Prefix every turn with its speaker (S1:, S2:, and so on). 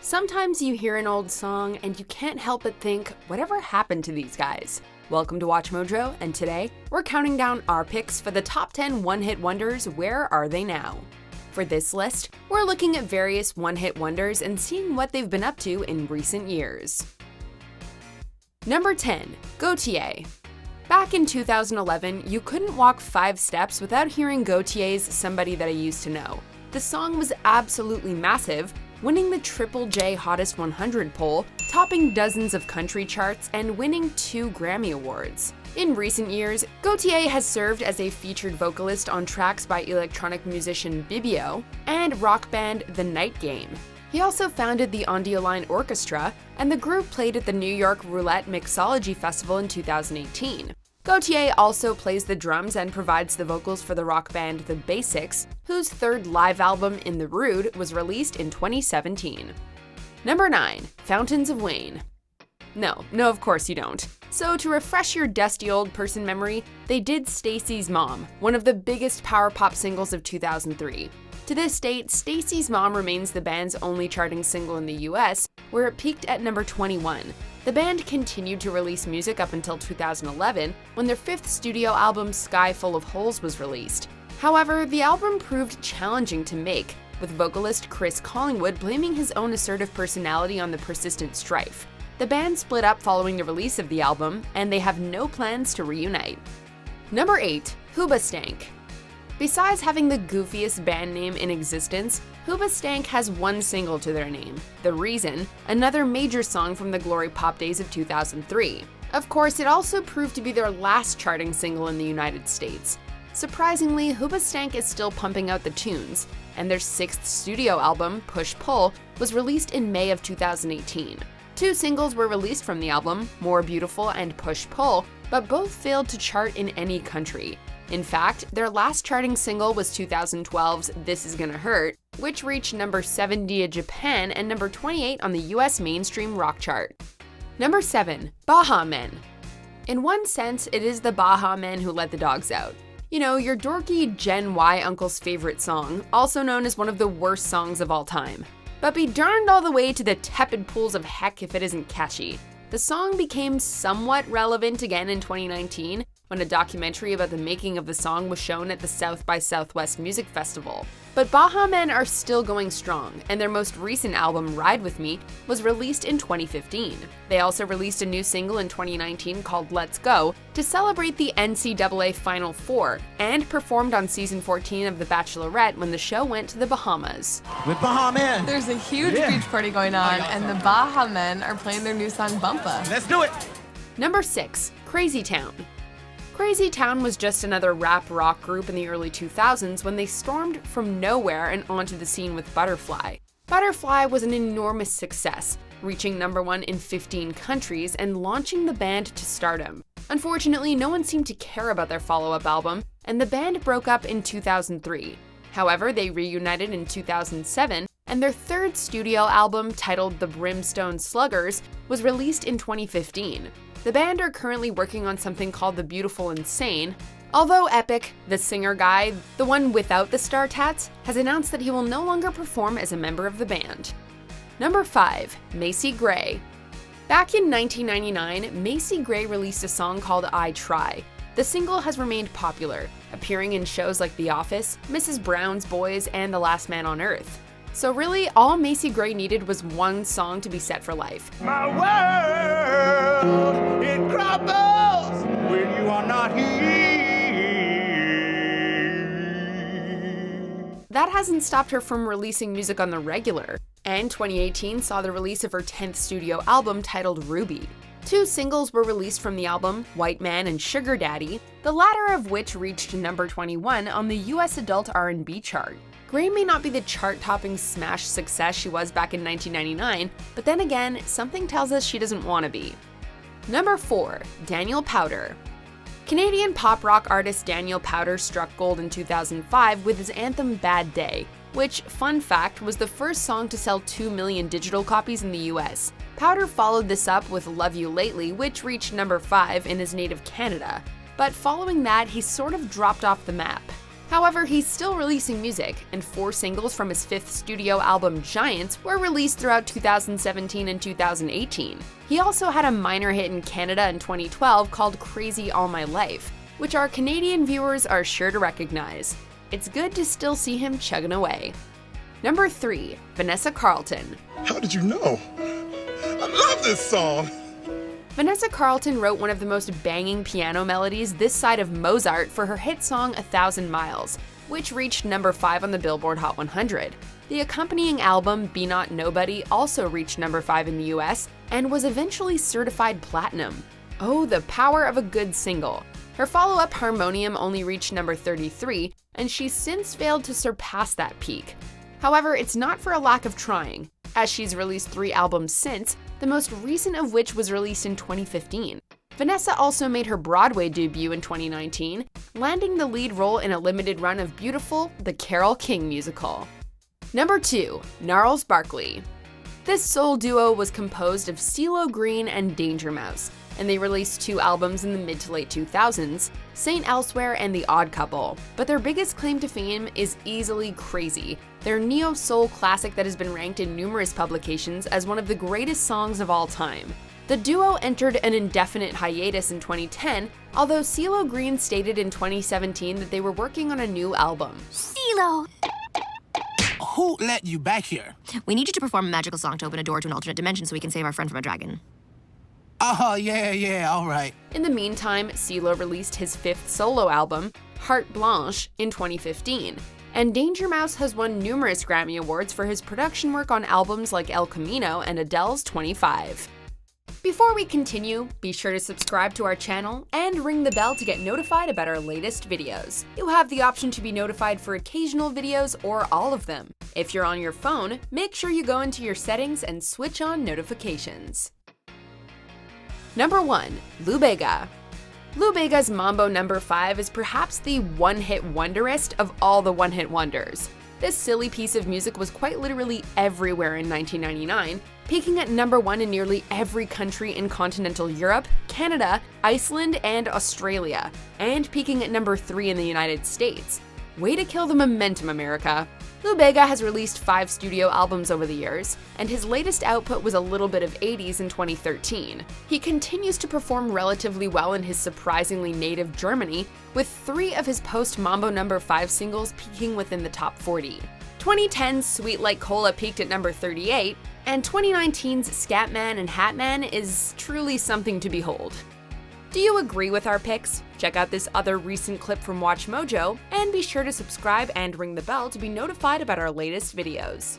S1: Sometimes you hear an old song and you can't help but think, whatever happened to these guys? Welcome to Watch Mojo, and today we're counting down our picks for the top 10 one-hit wonders. Where are they now? For this list, we're looking at various one-hit wonders and seeing what they've been up to in recent years. Number 10. Gotye. Back in 2011, you couldn't walk 5 steps without hearing Gotye's Somebody That I Used to Know. The song was absolutely massive, winning the Triple J Hottest 100 poll, topping dozens of country charts, and winning 2 Grammy Awards. In recent years, Gotye has served as a featured vocalist on tracks by electronic musician Bibio and rock band The Night Game. He also founded the Ondioline Orchestra, and the group played at the New York Roulette Mixology Festival in 2018. Gotye also plays the drums and provides the vocals for the rock band The Basics, whose third live album, In the Rude, was released in 2017. Number 9. Fountains of Wayne. No, of course you don't. So to refresh your dusty old person memory, they did Stacy's Mom, one of the biggest power pop singles of 2003. To this date, Stacy's Mom remains the band's only charting single in the US, where it peaked at number 21. The band continued to release music up until 2011, when their 5th studio album, Sky Full of Holes, was released. However, the album proved challenging to make, with vocalist Chris Collingwood blaming his own assertive personality on the persistent strife. The band split up following the release of the album, and they have no plans to reunite. Number 8. Hoobastank. Besides having the goofiest band name in existence, Hoobastank has one single to their name, The Reason, another major song from the glory pop days of 2003. Of course, it also proved to be their last charting single in the United States. Surprisingly, Hoobastank is still pumping out the tunes, and their 6th studio album, Push Pull, was released in May of 2018. 2 singles were released from the album, More Beautiful and Push Pull, but both failed to chart in any country. In fact, their last charting single was 2012's This Is Gonna Hurt, which reached number 70 in Japan and number 28 on the US mainstream rock chart. Number 7. Baha Men. In one sense, it is the Baha Men who let the dogs out. You know, your dorky Gen Y uncle's favorite song, also known as one of the worst songs of all time. But be darned all the way to the tepid pools of heck if it isn't catchy. The song became somewhat relevant again in 2019, when a documentary about the making of the song was shown at the South by Southwest Music Festival. But Baha Men are still going strong, and their most recent album, Ride With Me, was released in 2015. They also released a new single in 2019 called Let's Go to celebrate the NCAA Final Four, and performed on season 14 of The Bachelorette when the show went to the Bahamas.
S2: With Baha Men.
S3: There's a huge beach party going on, and the Baha Men are playing their new song Bumpa.
S2: Let's do it!
S1: Number 6. Crazy Town. Crazy Town was just another rap rock group in the early 2000s when they stormed from nowhere and onto the scene with Butterfly. Butterfly was an enormous success, reaching number 1 in 15 countries and launching the band to stardom. Unfortunately, no one seemed to care about their follow-up album, and the band broke up in 2003. However, they reunited in 2007, and their 3rd studio album, titled The Brimstone Sluggers, was released in 2015. The band are currently working on something called The Beautiful Insane, although Epic, the singer guy, the one without the star tats, has announced that he will no longer perform as a member of the band. Number 5. Macy Gray. Back in 1999, Macy Gray released a song called I Try. The single has remained popular, appearing in shows like The Office, Mrs. Brown's Boys, and The Last Man on Earth. So really, all Macy Gray needed was one song to be set for life.
S2: My world, it crumbles when you are not here.
S1: That hasn't stopped her from releasing music on the regular, and 2018 saw the release of her 10th studio album titled Ruby. 2 singles were released from the album, White Man and Sugar Daddy, the latter of which reached number 21 on the US Adult R&B chart. Gray may not be the chart-topping smash success she was back in 1999, but then again, something tells us she doesn't want to be. Number 4. Daniel Powter. Canadian pop rock artist Daniel Powter struck gold in 2005 with his anthem Bad Day, which, fun fact, was the first song to sell 2 million digital copies in the US. Powter followed this up with Love You Lately, which reached number 5 in his native Canada. But following that, he sort of dropped off the map. However, he's still releasing music, and 4 singles from his 5th studio album Giants were released throughout 2017 and 2018. He also had a minor hit in Canada in 2012 called Crazy All My Life, which our Canadian viewers are sure to recognize. It's good to still see him chugging away. Number 3. Vanessa Carlton.
S4: How did you know? I love this song!
S1: Vanessa Carlton wrote one of the most banging piano melodies this side of Mozart for her hit song 1,000 Miles, which reached number 5 on the Billboard Hot 100. The accompanying album, Be Not Nobody, also reached number 5 in the US and was eventually certified platinum. Oh, the power of a good single. Her follow-up, Harmonium, only reached number 33, and she's since failed to surpass that peak. However, it's not for a lack of trying, as she's released 3 albums since, the most recent of which was released in 2015. Vanessa also made her Broadway debut in 2019, landing the lead role in a limited run of Beautiful, the Carole King musical. Number 2. Gnarls Barkley. This soul duo was composed of CeeLo Green and Danger Mouse, and they released 2 albums in the mid to late 2000s, Saint Elsewhere and The Odd Couple. But their biggest claim to fame is easily Crazy, their neo-soul classic that has been ranked in numerous publications as one of the greatest songs of all time. The duo entered an indefinite hiatus in 2010, although CeeLo Green stated in 2017 that they were working on a new album.
S5: CeeLo!
S6: Who let you back here?
S5: We need you to perform a magical song to open a door to an alternate dimension so we can save our friend from a dragon.
S6: Oh, yeah, all right.
S1: In the meantime, CeeLo released his 5th solo album, Heart Blanche, in 2015, and Danger Mouse has won numerous Grammy Awards for his production work on albums like El Camino and Adele's 25. Before we continue, be sure to subscribe to our channel and ring the bell to get notified about our latest videos. You have the option to be notified for occasional videos or all of them. If you're on your phone, make sure you go into your settings and switch on notifications. Number 1. Bega. Bega's Mambo No. 5 is perhaps the one-hit wonderest of all the one-hit wonders. This silly piece of music was quite literally everywhere in 1999, peaking at number 1 in nearly every country in continental Europe, Canada, Iceland, and Australia, and peaking at number 3 in the United States. Way to kill the momentum, America! Bega has released 5 studio albums over the years, and his latest output was a little bit of 80s in 2013. He continues to perform relatively well in his surprisingly native Germany, with 3 of his post-Mambo No. 5 singles peaking within the top 40. 2010's Sweet Like Cola peaked at number 38, and 2019's Scatman and Hatman is truly something to behold. Do you agree with our picks? Check out this other recent clip from WatchMojo, and be sure to subscribe and ring the bell to be notified about our latest videos.